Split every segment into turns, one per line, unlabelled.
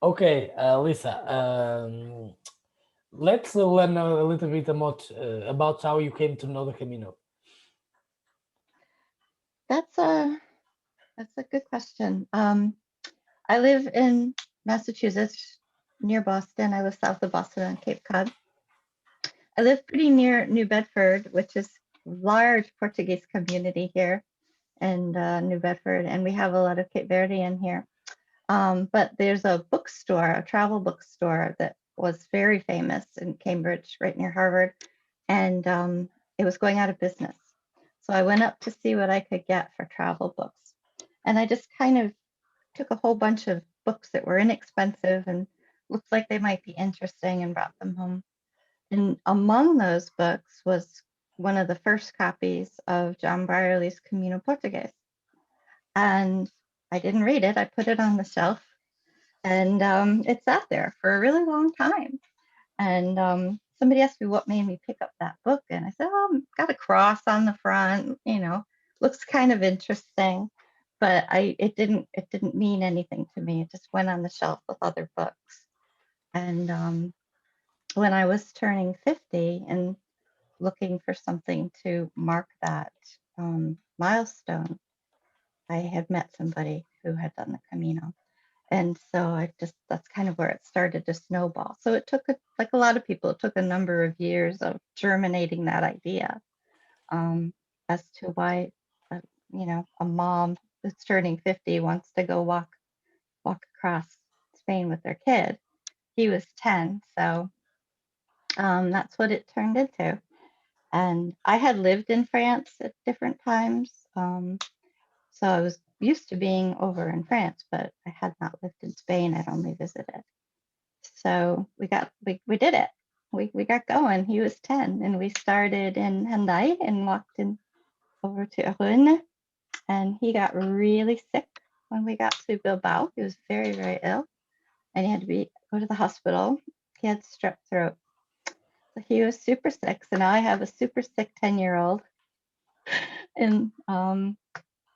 Okay, Lisa, let's learn a little bit about how you came to know the Camino.
That's a good question. I live in Massachusetts, near Boston. I live south of Boston on Cape Cod. I live pretty near New Bedford, which is a large Portuguese community here in New Bedford, and we have a lot of Cape Verdean here. But there's a bookstore, a travel bookstore that was very famous in Cambridge, right near Harvard, and it was going out of business. So I went up to see what I could get for travel books. And I just kind of took a whole bunch of books that were inexpensive and looked like they might be interesting and brought them home. And among those books was one of the first copies of John Brierley's Camino Portuguese. And I didn't read it, I put it on the shelf, and it sat there for a really long time. And somebody asked me what made me pick up that book, and I said, "Oh, got a cross on the front. Looks kind of interesting." But it didn't mean anything to me. It just went on the shelf with other books. And when I was turning 50 and looking for something to mark that milestone, I had met somebody who had done the Camino. And so that's kind of where it started to snowball. So it took, like a lot of people, it took a number of years of germinating that idea um, as to why, uh, a mom who's turning 50 wants to go walk across Spain with their kid. He was 10, so that's what it turned into. And I had lived in France at different times. So I was used to being over in France, but I had not lived in Spain. I'd only visited. So we did it. We got going. He was 10 and we started in Hendaye and walked in over to Rune, and he got really sick when we got to Bilbao. He was very, very ill and he had to go to the hospital. He had strep throat. So he was super sick. So now I have a super sick 10-year-old. And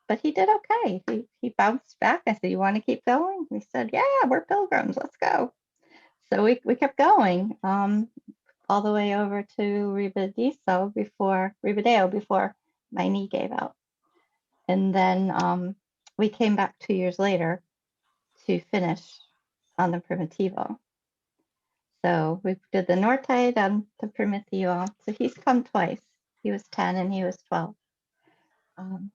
but he did okay. He bounced back. I said, "You want to keep going?" He said, "Yeah, we're pilgrims. Let's go." So we kept going all the way over to Ribadeo before my knee gave out. And then we came back 2 years later to finish on the Primitivo. So we did the Norte down to Primitivo. So he's come twice. He was 10 and he was 12. Um,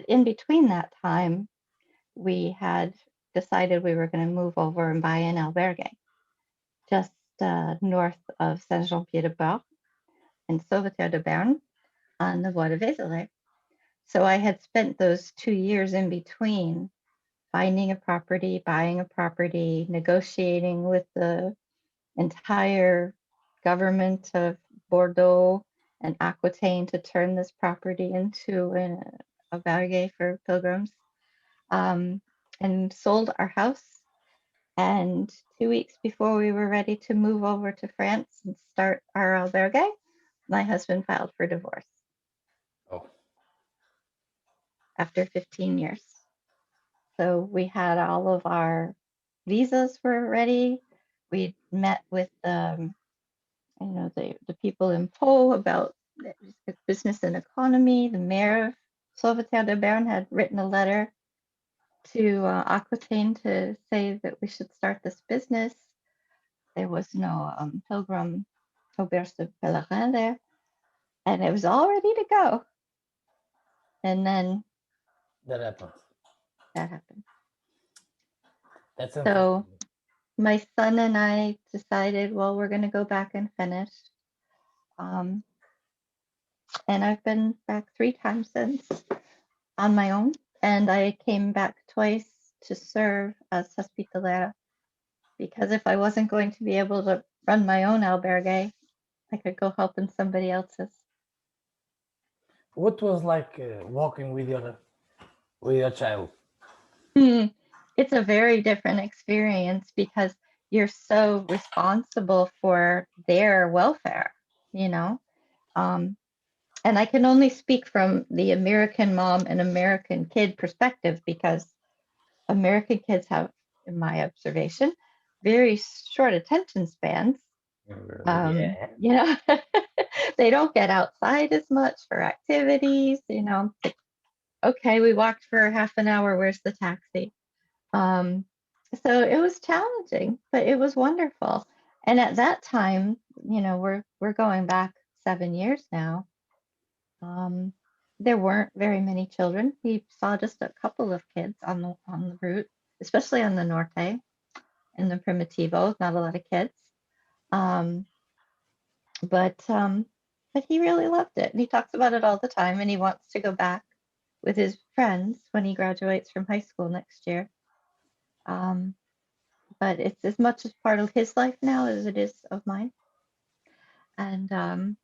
in between that time, we had decided we were going to move over and buy an albergue just north of Saint-Jean-Pied-de-Port in Sauveterre de Berne on the Voie de Vézelay. So I had spent those 2 years in between finding a property, buying a property, negotiating with the entire government of Bordeaux and Aquitaine to turn this property into a albergue for pilgrims, um, and sold our house. And 2 weeks before we were ready to move over to France and start our albergue, my husband filed for divorce
Oh,
after 15 years. So we had all of our visas were ready. We met with the people in Pau about business and economy. The mayor of Sauveterre de Berne had written a letter to Aquitaine to say that we should start this business. There was no pilgrim auberge de pèlerin there, and it was all ready to go. And then
that happened.
that happened.
That's
So
unfortunate.
my son and I decided, well, we're going to go back and finish. Um, and I've been back 3 times since on my own. And I came back twice to serve as hospitalera because if I wasn't going to be able to run my own albergue, I could go help in somebody else's.
What was like walking with your child?
Hmm. It's a very different experience because you're so responsible for their welfare, you know. Um, and I can only speak from the American mom and American kid perspective because American kids have, in my observation, very short attention spans.
Yeah.
You know, they don't get outside as much for activities. You know, like, okay, we walked for half an hour. Where's the taxi? Um, so it was challenging, but it was wonderful. And at that time, you know, we're going back 7 years now. Um, there weren't very many children. We saw just a couple of kids on the route, especially on the Norte and the Primitivo. Not a lot of kids. Um, but but he really loved it, and he talks about it all the time. And he wants to go back with his friends when he graduates from high school next year. Um, but it's as much as part of his life now as it is of mine. And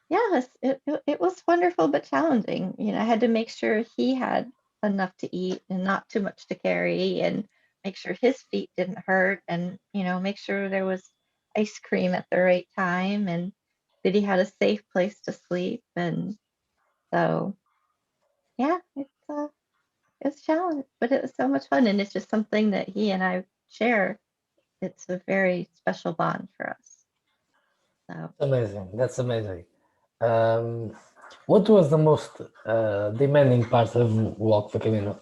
yes, it was wonderful but challenging. You know, I had to make sure he had enough to eat and not too much to carry, and make sure his feet didn't hurt, and you know, make sure there was ice cream at the right time, and that he had a safe place to sleep. And so, yeah, it's a challenge, but it was so much fun, and it's just something that he and I share. It's a very special bond for us. So.
Amazing. That's amazing. Um, what was the most demanding part of Walk the Camino?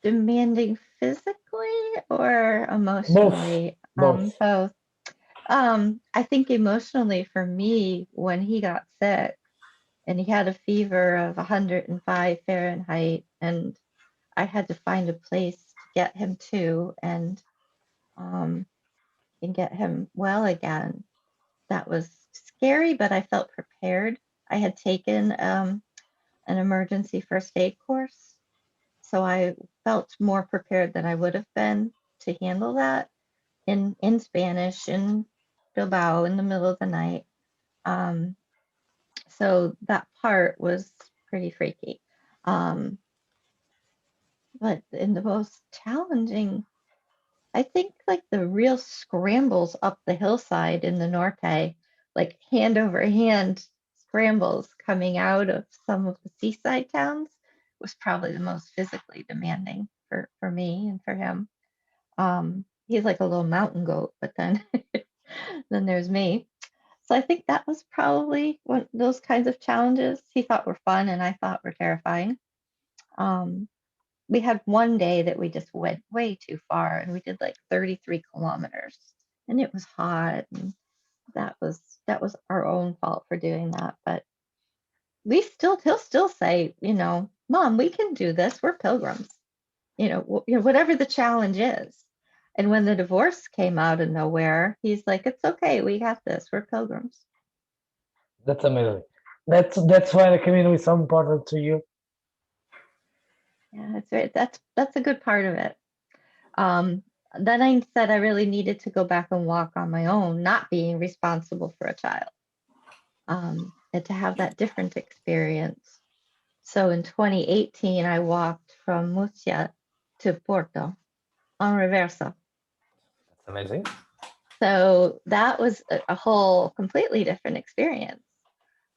Demanding physically or
Both.
emotionally?
Both.
Both. I think emotionally for me, when he got sick and he had a fever of 105 Fahrenheit, and I had to find a place to get him to, um, and get him well again. That was scary, but I felt prepared. I had taken an emergency first aid course, so I felt more prepared than I would have been to handle that in Spanish in Bilbao in the middle of the night. Um, so that part was pretty freaky. Um, but in the most challenging, I think like the real scrambles up the hillside in the Norte, like hand over hand scrambles coming out of some of the seaside towns, was probably the most physically demanding for me and for him. He's like a little mountain goat, but then then there's me. So I think that was probably one those kinds of challenges he thought were fun and I thought were terrifying. Um, we had one day that we just went way too far, and we did like 33 kilometers, and it was hot, and that was our own fault for doing that. But he'll still say, you know, Mom, we can do this. We're pilgrims. You know, whatever the challenge is. And when the divorce came out of nowhere, he's like, it's okay, we got this. We're pilgrims.
That's amazing. That's why the Camino is so important to you.
Yeah, that's right. That's a good part of it. Um, then I said I really needed to go back and walk on my own, not being responsible for a child, and to have that different experience. So in 2018, I walked from Murcia to Porto on reversa.
That's amazing.
So that was a whole completely different experience.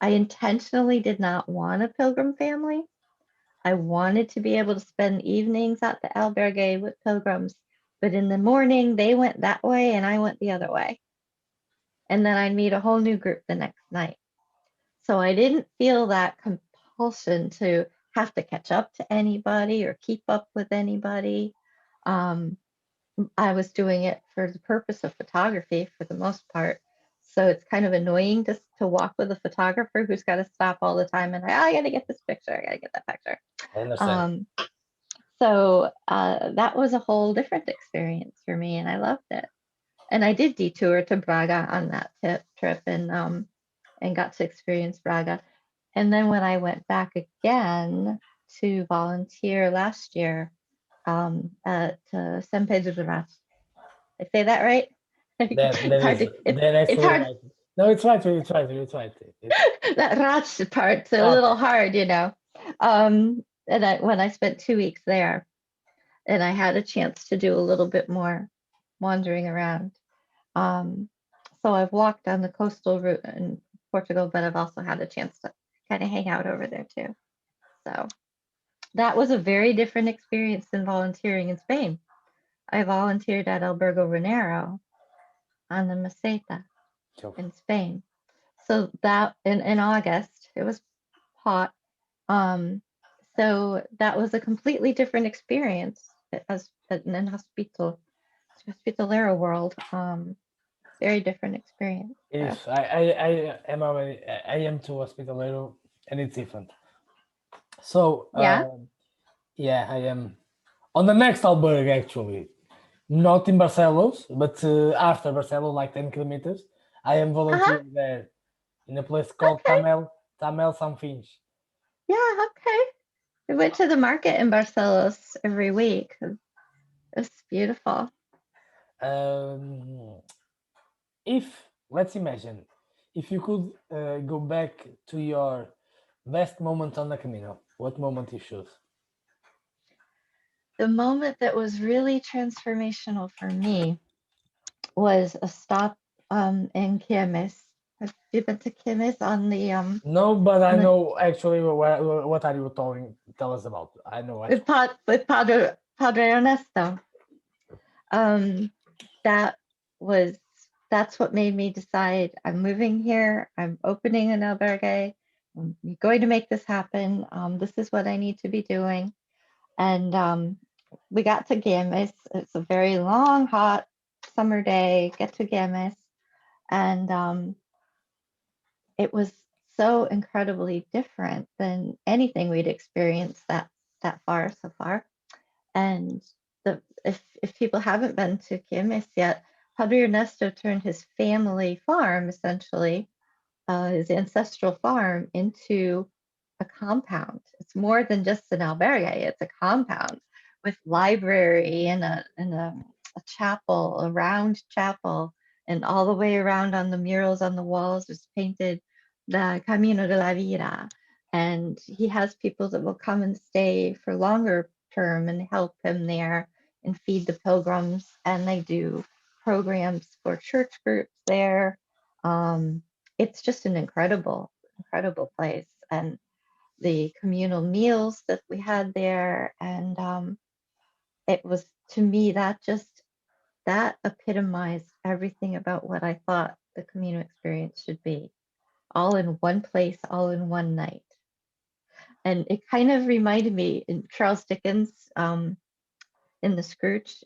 I intentionally did not want a pilgrim family. I wanted to be able to spend evenings at the albergue with pilgrims, but in the morning they went that way and I went the other way. And then I'd meet a whole new group the next night. So I didn't feel that compulsion to have to catch up to anybody or keep up with anybody. Um, I was doing it for the purpose of photography for the most part. So it's kind of annoying to walk with a photographer who's got to stop all the time and I got to get this picture, I got to get that picture.
I understand.
Um, so that was a whole different experience for me, and I loved it. And I did detour to Braga on that trip, and got to experience Braga. And then when I went back again to volunteer last year, at San Pedro de Ras. I say that right?
That
It's hard
is
to it's
that
it's
absolutely
hard
right. No, it's right. It's right. It's right.
that Ras part's a
Okay.
little hard, you know. And when I spent 2 weeks there, and I had a chance to do a little bit more wandering around. Um, so I've walked on the coastal route in Portugal, but I've also had a chance to kind of hang out over there too. So that was a very different experience than volunteering in Spain. I volunteered at Albergo Renero on the Meseta
So,
in Spain. So that in August, it was hot. So that was a completely different experience as in hospitalero world. Very different experience. So,
if I am to hospitalero, and it's different. So
yeah.
yeah, I am on the next albergue actually, not in Barcelos, but after Barcelos, like 10 kilometers. I am
Uh-huh.
volunteering there in a place called
Okay.
Tamel Sanfinch.
Yeah, okay. We went to the market in Barcelos every week. It's beautiful.
Um, if let's imagine, if you could go back to your best moment on the Camino, what moment you choose?
The moment that was really transformational for me was a stop in Quilmes. Have you been to Quilmes
No, but
on
I
the
know actually what are you telling tell us about. I know actually.
with Padre Ernesto? Um, that was that's what made me decide I'm moving here. I'm opening an albergue. I'm going to make this happen. This is what I need to be doing. And we got to Guemes. It's a very long, hot summer day. Get to Guemes, and it was so incredibly different than anything we'd experienced so far. And if people haven't been to Quilmes yet, Padre Ernesto turned his family farm, essentially, his ancestral farm, into a compound. It's more than just an albergue, it's a compound with library and a chapel, a round chapel, and all the way around on the murals on the walls is painted the Camino de la Vida. And he has people that will come and stay for longer term and help him there and feed the pilgrims. And they do programs for church groups there. It's just an incredible place. And the communal meals that we had there, and it was to me that epitomized everything about what I thought the Camino experience should be, all in one place, all in one night. And it kind of reminded me in Charles Dickens, in the Scrooge,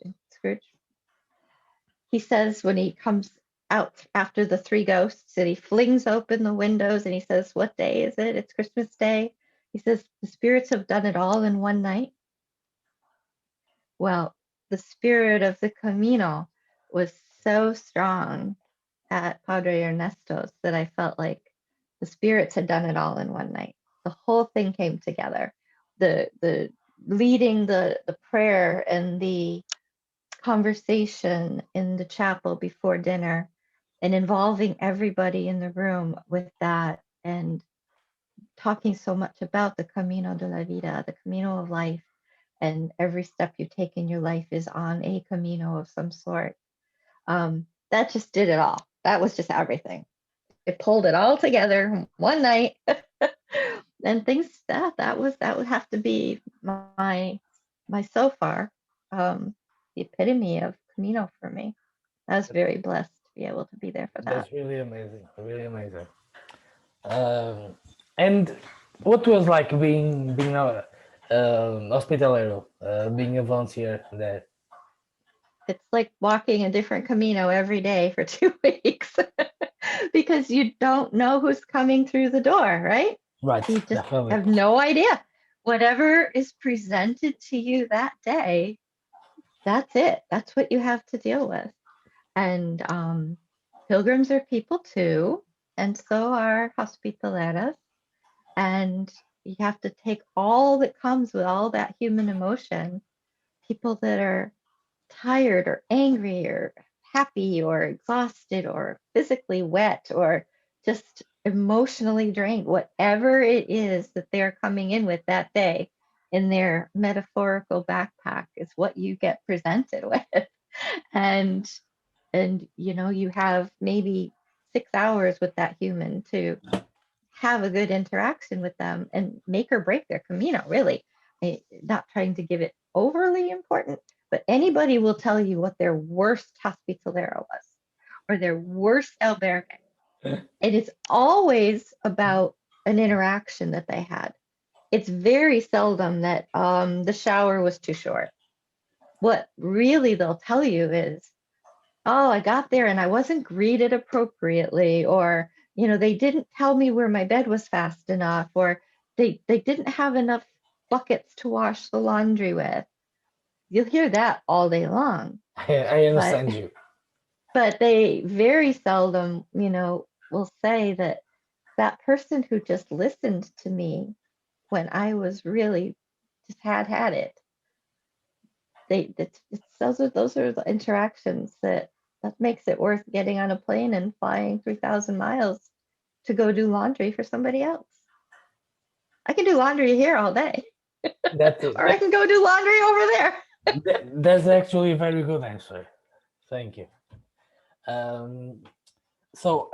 he says when he comes out after the three ghosts and he flings open the windows and he says, "What day is it? It's Christmas Day." He says, "The spirits have done it all in one night." Well, the spirit of the Camino was so strong at Padre Ernesto's that I felt like the spirits had done it all in one night. The whole thing came together. The leading the prayer and the conversation in the chapel before dinner and involving everybody in the room with that and talking so much about the Camino de la Vida, the Camino of life, and every step you take in your life is on a Camino of some sort. That just did it all. That was just everything. It pulled it all together one night, and things that would have to be my so far, the epitome of Camino for me. I was very blessed to be able to be there for that.
That's really amazing. Really amazing. And what was like being a hospitalero, being a volunteer there?
It's like walking a different Camino every day for 2 weeks because you don't know who's coming through the door, right?
Right,
You just
definitely.
have no idea. Whatever is presented to you that day, that's it. That's what you have to deal with. And pilgrims are people too, and so are hospitaleras. And you have to take all that comes with all that human emotion. People that are tired or angry or happy or exhausted or physically wet or just emotionally drained, whatever it is that they're coming in with that day in their metaphorical backpack is what you get presented with. And you have maybe 6 hours with that human to have a good interaction with them and make or break their Camino, really. Not trying to give it overly important, but anybody will tell you what their worst hospitalero was or their worst albergue. It is always about an interaction that they had. It's very seldom that the shower was too short. What really they'll tell you is, oh, I got there and I wasn't greeted appropriately, or, they didn't tell me where my bed was fast enough, or they didn't have enough buckets to wash the laundry with. You'll hear that all day long.
I understand you.
But they very seldom, will say that that person who just listened to me when I was really just had it. Those are the interactions that makes it worth getting on a plane and flying 3,000 miles to go do laundry for somebody else. I can do laundry here all day, or I can go do laundry over there.
That's actually a very good answer. Thank you. So,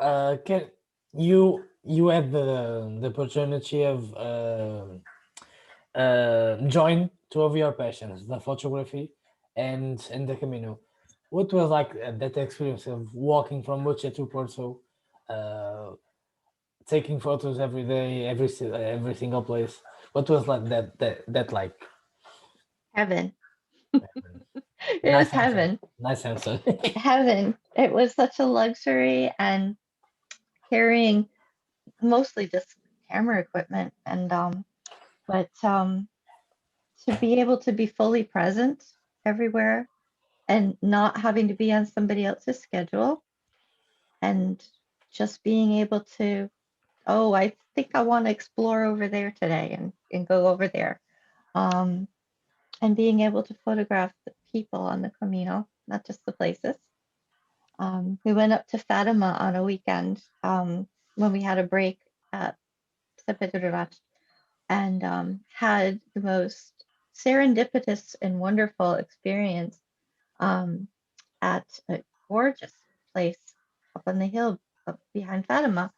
can you had the opportunity of join two of your passions, the photography and the Camino. What was like that experience of walking from Mocha to Porto, taking photos every day, every single place? What was like that like?
Heaven. It
Nice
was heaven.
Nice answer.
Heaven. It was such a luxury, and carrying mostly just camera equipment, and but to be able to be fully present everywhere and not having to be on somebody else's schedule, and just being able to, oh, I think I want to explore over there today, and go over there. And being able to photograph the people on the Camino, not just the places. We went up to Fatima on a weekend when we had a break at San Pedro, and had the most serendipitous and wonderful experience at a gorgeous place up on the hill up behind Fatima.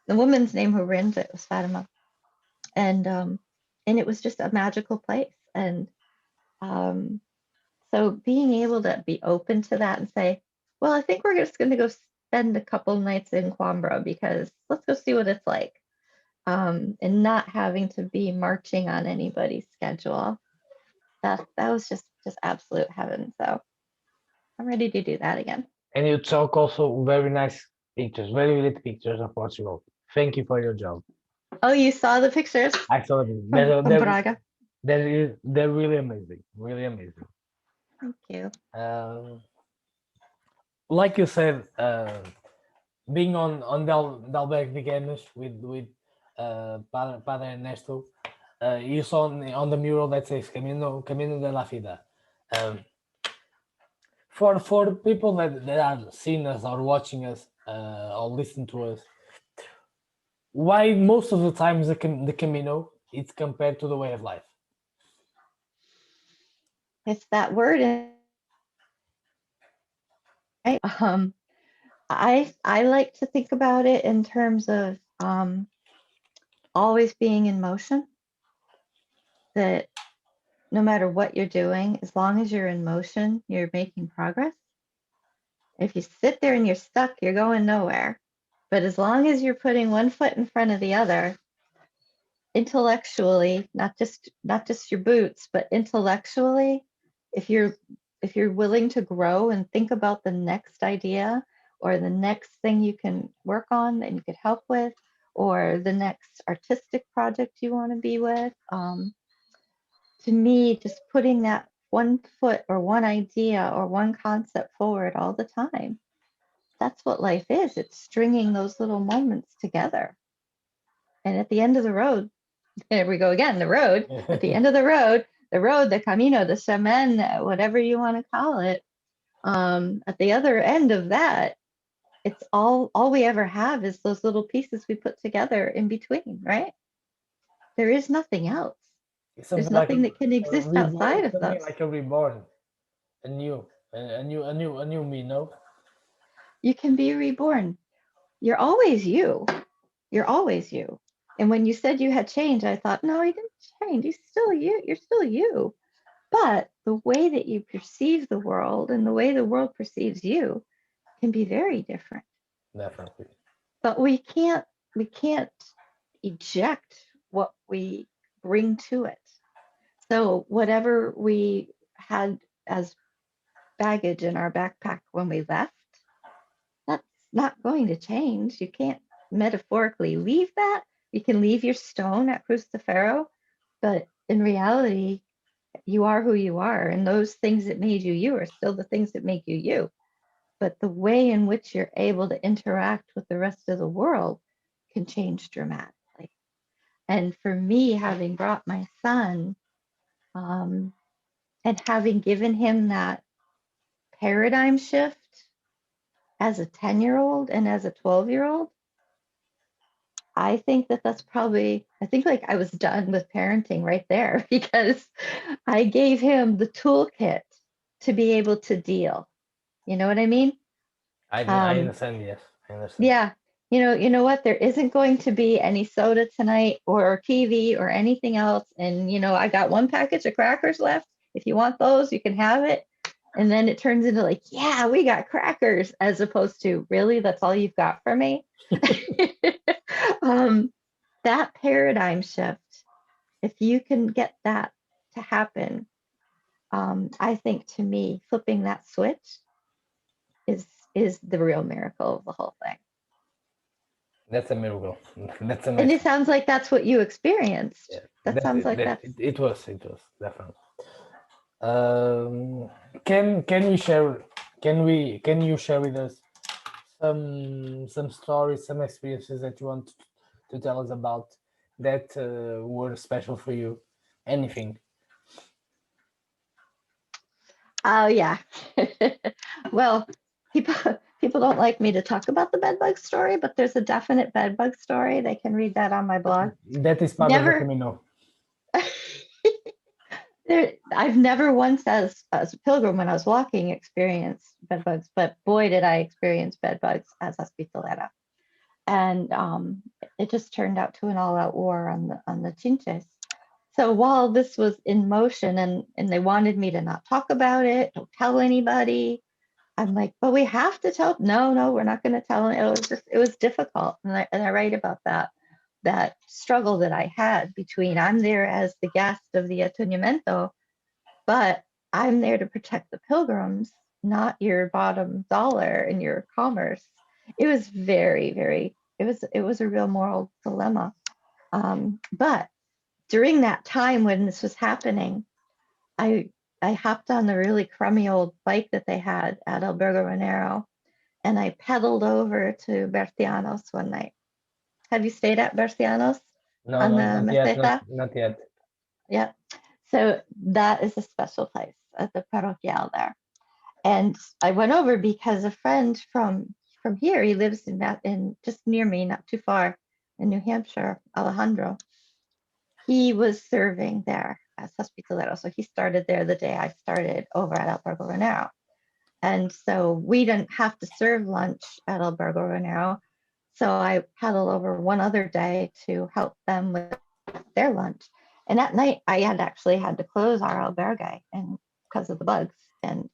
The woman's name who runs it was Fatima, and it was just a magical place. And so being able to be open to that and say, well, I think we're just going to go spend a couple nights in Coimbra because let's go see what it's like, and not having to be marching on anybody's schedule. That was just absolute heaven. So I'm ready to do that again.
And you took also very nice pictures, very great pictures of Portugal. Thank you for your job.
Oh, you saw the pictures?
I saw them.
From Braga.
They're really amazing. Really amazing.
Thank you.
Like you said, being on Dalberg de Games with Padre Ernesto, you saw on the mural that says Camino de la Vida. For people that are seeing us or watching us or listening to us, why most of the times the Camino is compared to the way of life?
It's that word. Right? I like to think about it in terms of always being in motion. That no matter what you're doing, as long as you're in motion, you're making progress. If you sit there and you're stuck, you're going nowhere. But as long as you're putting one foot in front of the other, intellectually, not just your boots, but intellectually, if you're willing to grow and think about the next idea or the next thing you can work on that you could help with, or the next artistic project you want to be with, to me, just putting that one foot or one idea or one concept forward all the time, that's what life is. It's stringing those little moments together. And at the end of the road, there we go again, the road, at the end of the road, the Camino, the Chemin, whatever you want to call it, at the other end of that, it's all we ever have is those little pieces we put together in between, right? There is nothing else. There's nothing that can exist outside of those.
Like a reborn, a new me, no?
You can be reborn. You're always you. You're always you. And when you said you had changed, I thought, no, you didn't change. You're still you. You're still you. But the way that you perceive the world and the way the world perceives you can be very different.
Definitely.
But we can't eject what we bring to it. So whatever we had as baggage in our backpack when we left, that's not going to change. You can't metaphorically leave that. You can leave your stone at Cristofero, but in reality, you are who you are, and those things that made you are still the things that make you. But the way in which you're able to interact with the rest of the world can change dramatically. And for me, having brought my son, and having given him that paradigm shift as a 10-year-old and as a 12-year-old, I think that's probably, I think like I was done with parenting right there, because I gave him the toolkit to be able to deal. You know what I mean?
I understand. Yes, I understand.
Yeah. You know what? There isn't going to be any soda tonight or TV or anything else. And, I got one package of crackers left. If you want those, you can have it. And then it turns into like, yeah, we got crackers, as opposed to, really, that's all you've got for me. That paradigm shift, if you can get that to happen, I think, to me, flipping that switch is the real miracle of the whole thing.
That's a miracle. That's
And
amazing.
it sounds like that's what you experienced.
Yeah,
That sounds like that.
It was definitely. Can you share? Can you share with us some stories, some experiences that you want to tell us about that were special for you? Anything?
Oh yeah. Well, people don't like me to talk about the bedbug story, but there's a definite bedbug story. They can read that on my blog.
That is part of the Camino.
I've never once, as a pilgrim, when I was walking, experienced bedbugs, but boy, did I experience bedbugs as hospitalera. And it just turned out to an all-out war on the Chinches. So while this was in motion, and they wanted me to not talk about it, don't tell anybody, I'm like, but we have to tell. No, we're not going to tell. It was difficult, and I write about that struggle that I had between, I'm there as the guest of the Atuñamiento, but I'm there to protect the pilgrims, not your bottom dollar in your commerce. It was very, very, it was a real moral dilemma. But during that time when this was happening, I hopped on the really crummy old bike that they had at Albergo Renero, and I pedaled over to Bertianos one night. Have you stayed at Bertianos?
No,
On the
not yet. Not yet.
Yeah. So that is a special place at the parroquial there. And I went over because a friend from here, he lives in just near me, not too far, in New Hampshire, Alejandro. He was serving there as hospitalero. So he started there the day I started over at Albergo Renero. And so we didn't have to serve lunch at Albergo Renero. So I paddled over one other day to help them with their lunch. And at night, I had actually had to close our albergue and because of the bugs. And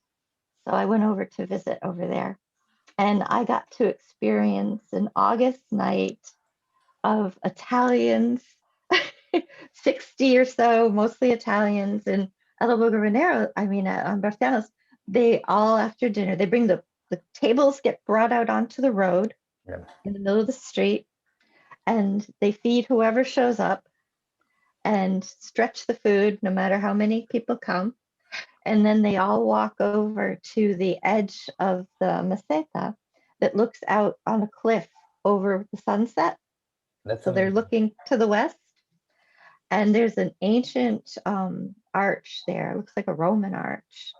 so I went over to visit over there. And I got to experience an August night of Italians, 60 or so, mostly Italians. And at Albergo Renero, on Bertianos, they all, after dinner, they bring the tables get brought out onto the road in the middle of the street, and they feed whoever shows up and stretch the food no matter how many people come. And then they all walk over to the edge of the meseta that looks out on a cliff over the sunset. So they're looking to the west. And there's an ancient arch there. It looks like a Roman arch.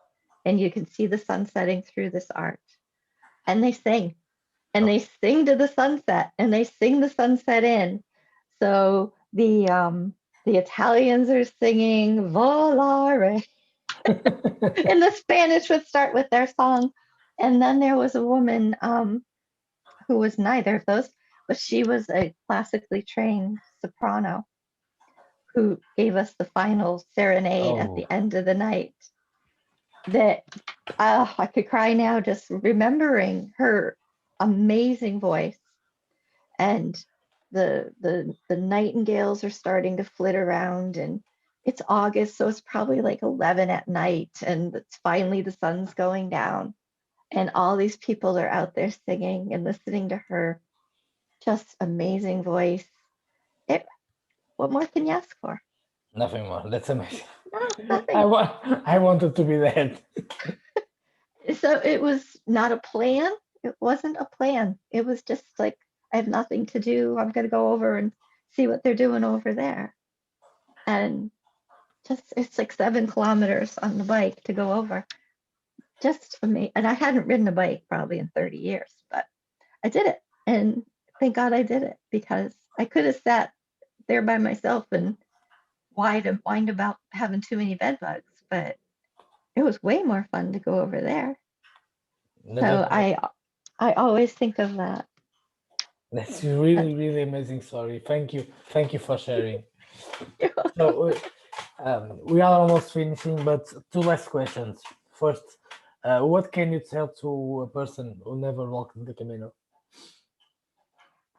And you can see the sun setting through this arch. And they sing. And they sing to the sunset. And they sing the sunset in. So the Italians are singing Volare. And the Spanish would start with their song. And then there was a woman who was neither of those, but she was a classically trained soprano who gave us the final serenade at the end of the night, that I could cry now just remembering her amazing voice. And the nightingales are starting to flit around, and it's August, so it's probably like 11 at night, and it's finally the sun's going down, and all these people are out there singing and listening to her just amazing voice. What more can you ask for?
Nothing more. That's amazing.
No, nothing.
I wanted to be that.
So it was not a plan. It wasn't a plan. It was just like, I have nothing to do. I'm going to go over and see what they're doing over there. And just, it's like 7 kilometers on the bike to go over. Just for me. And I hadn't ridden a bike probably in 30 years, but I did it. And thank God I did it, because I could have sat there by myself and whined about having too many bed bugs, but it was way more fun to go over there. So I always think of that.
That's really, really amazing story. Thank you for sharing. So we are almost finishing, but 2 last questions. First, what can you tell to a person who never walked the Camino?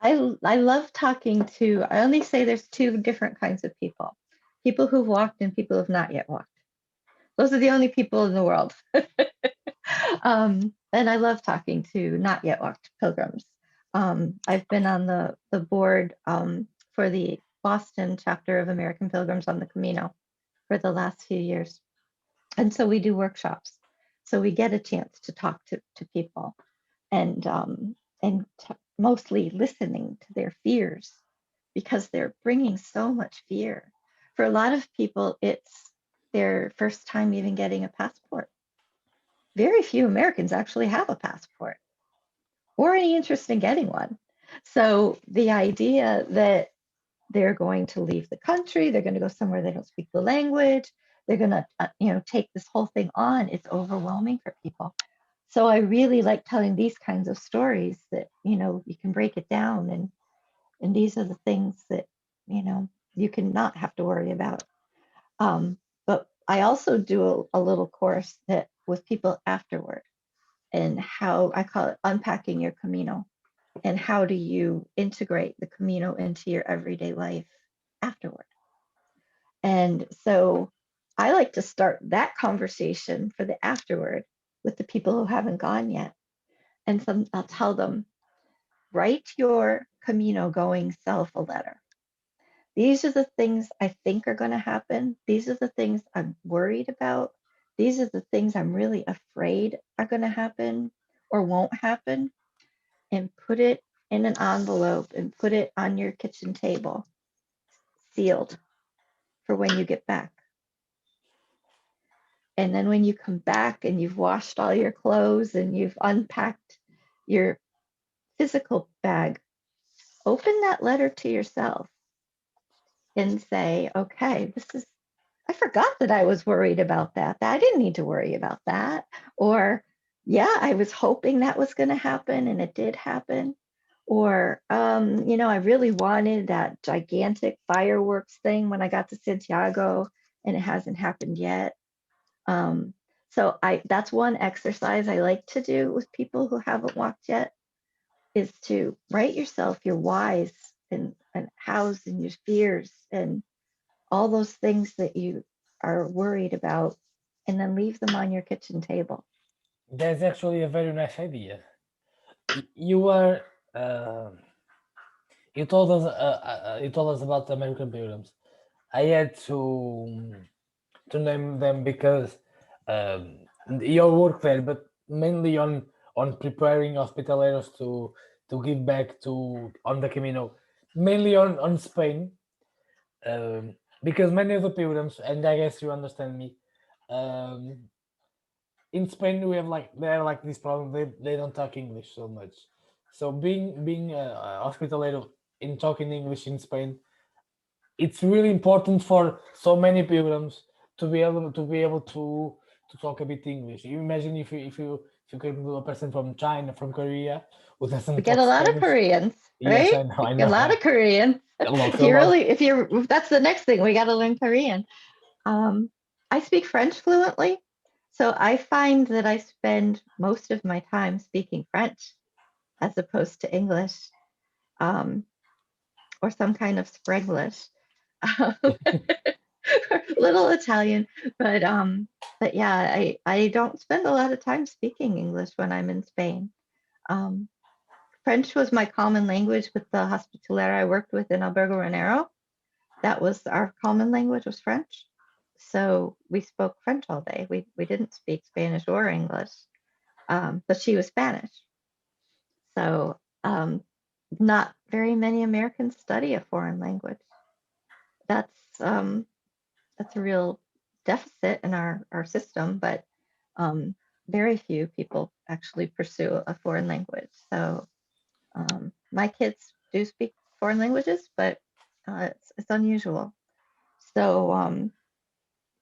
I love talking to, I only say there's 2 different kinds of people who've walked and people who've not yet walked. Those are the only people in the world. And I love talking to not yet walked pilgrims. I've been on the board for the Boston chapter of American Pilgrims on the Camino for the last few years. And so we do workshops. So we get a chance to talk to people, and mostly listening to their fears, because they're bringing so much fear. For a lot of people, it's their first time even getting a passport. Very few Americans actually have a passport or any interest in getting one. So the idea that they're going to leave the country, they're going to go somewhere they don't speak the language, they're going to take this whole thing on, it's overwhelming for people. So I really like telling these kinds of stories that, you can break it down, and these are the things that, you can not have to worry about. But I also do a little course that with people afterward, and how I call it unpacking your Camino, and how do you integrate the Camino into your everyday life afterward. And so I like to start that conversation for the afterward with the people who haven't gone yet. And I'll tell them, write your Camino going self a letter. These are the things I think are going to happen. These are the things I'm worried about. These are the things I'm really afraid are going to happen or won't happen. And put it in an envelope and put it on your kitchen table, sealed, for when you get back. And then when you come back and you've washed all your clothes and you've unpacked your physical bag, open that letter to yourself and say, okay, I forgot that I was worried about that. I didn't need to worry about that. Or, yeah, I was hoping that was going to happen and it did happen. Or, I really wanted that gigantic fireworks thing when I got to Santiago, and it hasn't happened yet. So that's one exercise I like to do with people who haven't walked yet, is to write yourself your whys and hows and your fears and all those things that you are worried about, and then leave them on your kitchen table.
That's actually a very nice idea. You were you told us about the American Pilgrims. I had to name them because your work there, but mainly on preparing hospitaleros to give back to on the Camino, mainly on Spain, because many of the pilgrims, and I guess you understand me, in Spain we have they're like this problem, they don't talk English so much. So being a hospitalero in talking English in Spain, it's really important for so many pilgrims to be able to talk a bit English. You imagine if you came to a person from China, from Korea, who doesn't
We get
talk
a lot of
Spanish.
Koreans,
Yes,
right?
I know,
A lot of Koreans. If you really, if you're, that's the next thing, we got to learn Korean. I speak French fluently, so I find that I spend most of my time speaking French as opposed to English, or some kind of Spriglish. Little Italian, but yeah, I don't spend a lot of time speaking English when I'm in Spain. Um, French was my common language with the hospitalier I worked with in Albergo Renero. That was our common language was French. So we spoke French all day. We didn't speak Spanish or English, but she was Spanish. So not very many Americans study a foreign language. That's a real deficit in our system, but very few people actually pursue a foreign language. So my kids do speak foreign languages, but it's unusual. So,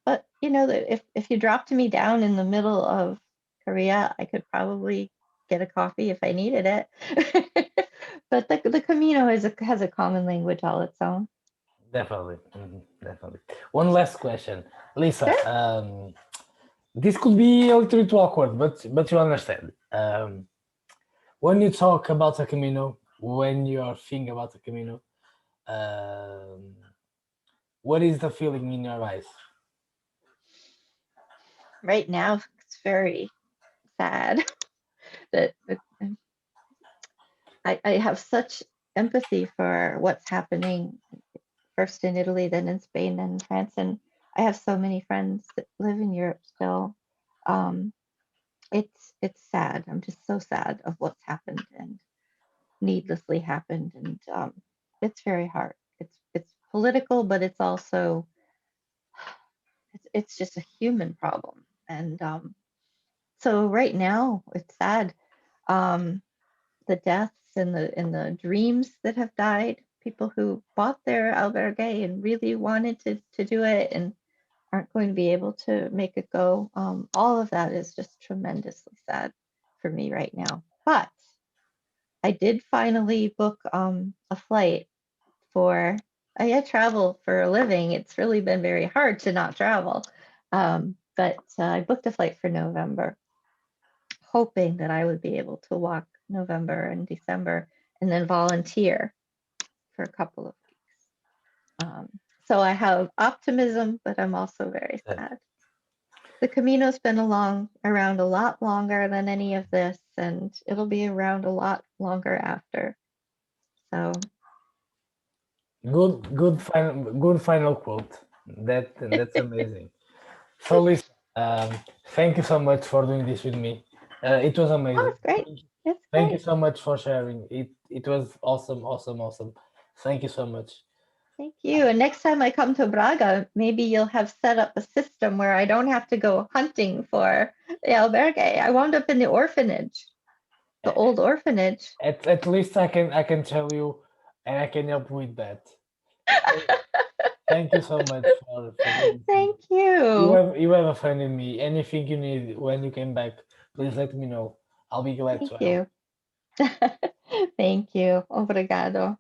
but you know, if you dropped me down in the middle of Korea, I could probably get a coffee if I needed it. But the Camino has a common language all its own.
Definitely, definitely. One last question, Lisa.
Sure.
This could be a little bit awkward, but you understand. When you talk about a Camino, when you are thinking about a Camino, um, what is the feeling in your eyes?
Right now, it's very sad that I have such empathy for what's happening first in Italy, then in Spain, then in France, and I have so many friends that live in Europe still. Um, it's sad. I'm just so sad of what's happened and needlessly happened, and it's very hard. It's political, but it's also it's just a human problem, and so right now it's sad. Um, the deaths and the dreams that have died, people who bought their albergue and really wanted to do it and aren't going to be able to make it go. All of that is just tremendously sad for me right now. But I did finally book a flight for, I travel for a living. It's really been very hard to not travel. But I booked a flight for November, hoping that I would be able to walk November and December and then volunteer for a couple of weeks. So I have optimism, but I'm also very sad. The Camino's been around a lot longer than any of this, and it'll be around a lot longer after. So
Good final quote. That's amazing. So Lisa, thank you so much for doing this with me. It was
oh,
amazing.
it's great. It's
Thank you
great.
so much for sharing. It was awesome, awesome, awesome. Thank you so much.
Thank you. And next time I come to Braga, maybe you'll have set up a system where I don't have to go hunting for the albergue. I wound up in the orphanage, the old orphanage.
At least I can tell you, and I can help with that. Thank you so much for doing this.
Thank you.
You have offended me. Anything you need when you came back, please let me know. I'll be glad
Thank
to help.
you. Thank you. Obrigado.